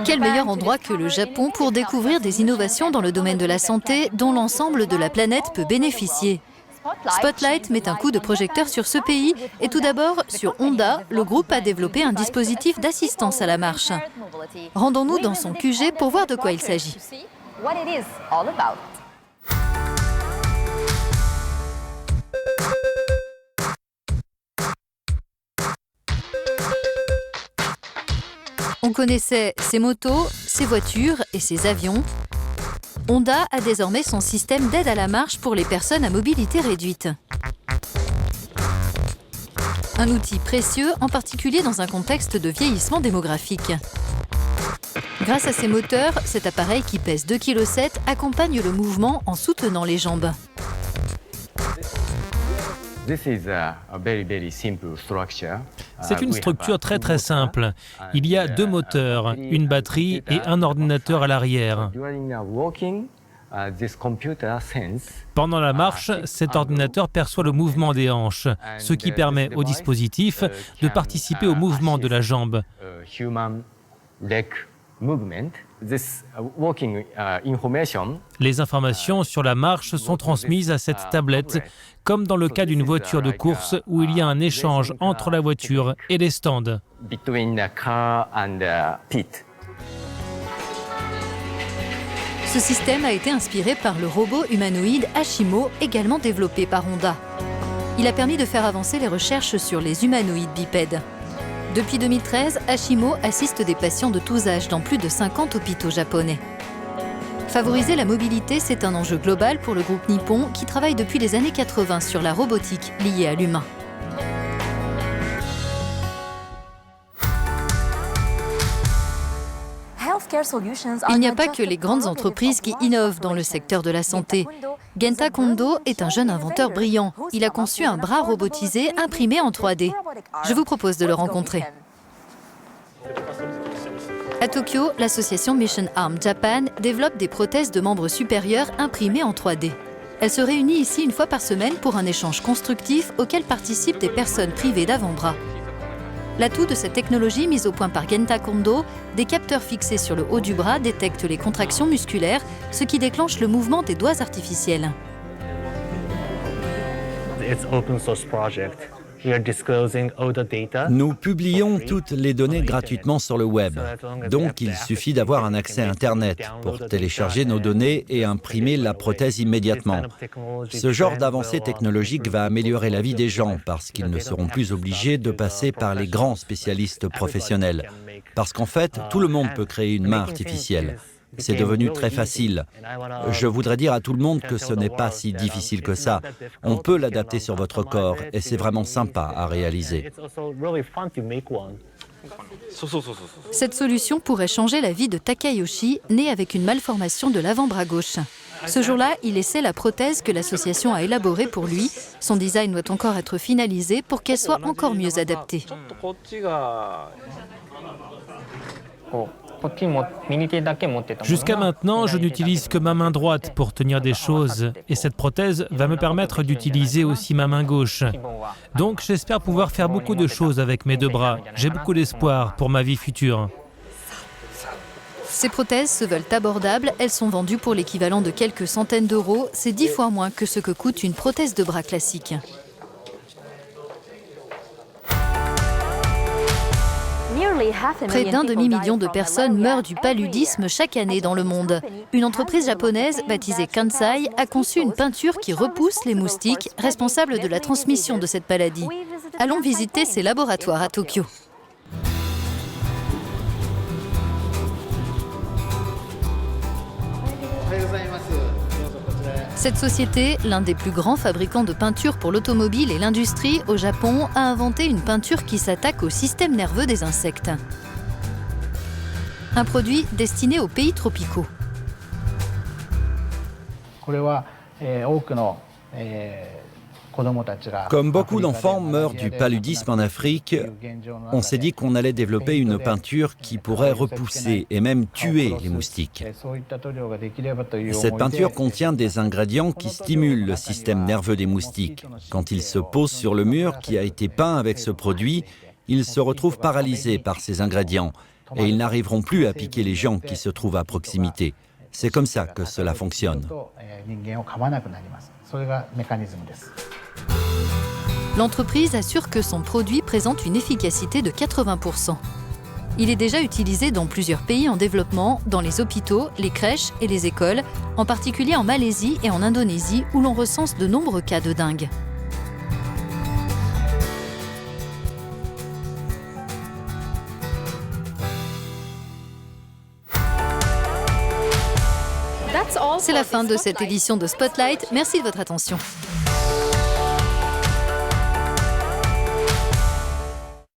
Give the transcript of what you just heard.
Quel meilleur endroit que le Japon pour découvrir des innovations dans le domaine de la santé dont l'ensemble de la planète peut bénéficier. Spotlight met un coup de projecteur sur ce pays et tout d'abord sur Honda, le groupe a développé un dispositif d'assistance à la marche. Rendons-nous dans son QG pour voir de quoi il s'agit. On connaissait ses motos, ses voitures et ses avions. Honda a désormais son système d'aide à la marche pour les personnes à mobilité réduite. Un outil précieux, en particulier dans un contexte de vieillissement démographique. Grâce à ses moteurs, cet appareil qui pèse 2,7 kg accompagne le mouvement en soutenant les jambes. C'est une structure très simple. Il y a 2 moteurs, une batterie et un ordinateur à l'arrière. Pendant la marche, cet ordinateur perçoit le mouvement des hanches, ce qui permet au dispositif de participer au mouvement de la jambe. Les informations sur la marche sont transmises à cette tablette, comme dans le cas d'une voiture de course où il y a un échange entre la voiture et les stands. Ce système a été inspiré par le robot humanoïde Ashimo, également développé par Honda. Il a permis de faire avancer les recherches sur les humanoïdes bipèdes. Depuis 2013, Ashimo assiste des patients de tous âges dans plus de 50 hôpitaux japonais. Favoriser la mobilité, c'est un enjeu global pour le groupe nippon qui travaille depuis les années 80 sur la robotique liée à l'humain. Il n'y a pas que les grandes entreprises qui innovent dans le secteur de la santé. Genta Kondo est un jeune inventeur brillant. Il a conçu un bras robotisé imprimé en 3D. Je vous propose de le rencontrer. À Tokyo, l'association Mission Arm Japan développe des prothèses de membres supérieurs imprimées en 3D. Elle se réunit ici une fois par semaine pour un échange constructif auquel participent des personnes privées d'avant-bras. L'atout de cette technologie mise au point par Genta Kondo, des capteurs fixés sur le haut du bras détectent les contractions musculaires, ce qui déclenche le mouvement des doigts artificiels. Nous publions toutes les données gratuitement sur le web. Donc, il suffit d'avoir un accès à Internet pour télécharger nos données et imprimer la prothèse immédiatement. Ce genre d'avancée technologique va améliorer la vie des gens parce qu'ils ne seront plus obligés de passer par les grands spécialistes professionnels. Parce qu'en fait, tout le monde peut créer une main artificielle. C'est devenu très facile. Je voudrais dire à tout le monde que ce n'est pas si difficile que ça. On peut l'adapter sur votre corps et c'est vraiment sympa à réaliser. Cette solution pourrait changer la vie de Takayoshi, né avec une malformation de l'avant-bras gauche. Ce jour-là, il essaie la prothèse que l'association a élaborée pour lui. Son design doit encore être finalisé pour qu'elle soit encore mieux adaptée. Jusqu'à maintenant, je n'utilise que ma main droite pour tenir des choses et cette prothèse va me permettre d'utiliser aussi ma main gauche. Donc j'espère pouvoir faire beaucoup de choses avec mes 2 bras. J'ai beaucoup d'espoir pour ma vie future. Ces prothèses se veulent abordables, elles sont vendues pour l'équivalent de quelques centaines d'euros. C'est 10 fois moins que ce que coûte une prothèse de bras classique. Près d'un demi-million de personnes meurent du paludisme chaque année dans le monde. Une entreprise japonaise, baptisée Kansai, a conçu une peinture qui repousse les moustiques, responsables de la transmission de cette maladie. Allons visiter ses laboratoires à Tokyo. Cette société, l'un des plus grands fabricants de peinture pour l'automobile et l'industrie au Japon, a inventé une peinture qui s'attaque au système nerveux des insectes. Un produit destiné aux pays tropicaux. Comme beaucoup d'enfants meurent du paludisme en Afrique, on s'est dit qu'on allait développer une peinture qui pourrait repousser et même tuer les moustiques. Cette peinture contient des ingrédients qui stimulent le système nerveux des moustiques. Quand ils se posent sur le mur qui a été peint avec ce produit, ils se retrouvent paralysés par ces ingrédients. et ils n'arriveront plus à piquer les gens qui se trouvent à proximité. C'est comme ça que cela fonctionne. L'entreprise assure que son produit présente une efficacité de 80%. Il est déjà utilisé dans plusieurs pays en développement, dans les hôpitaux, les crèches et les écoles, en particulier en Malaisie et en Indonésie où l'on recense de nombreux cas de dengue. C'est la fin de cette édition de Spotlight. Merci de votre attention.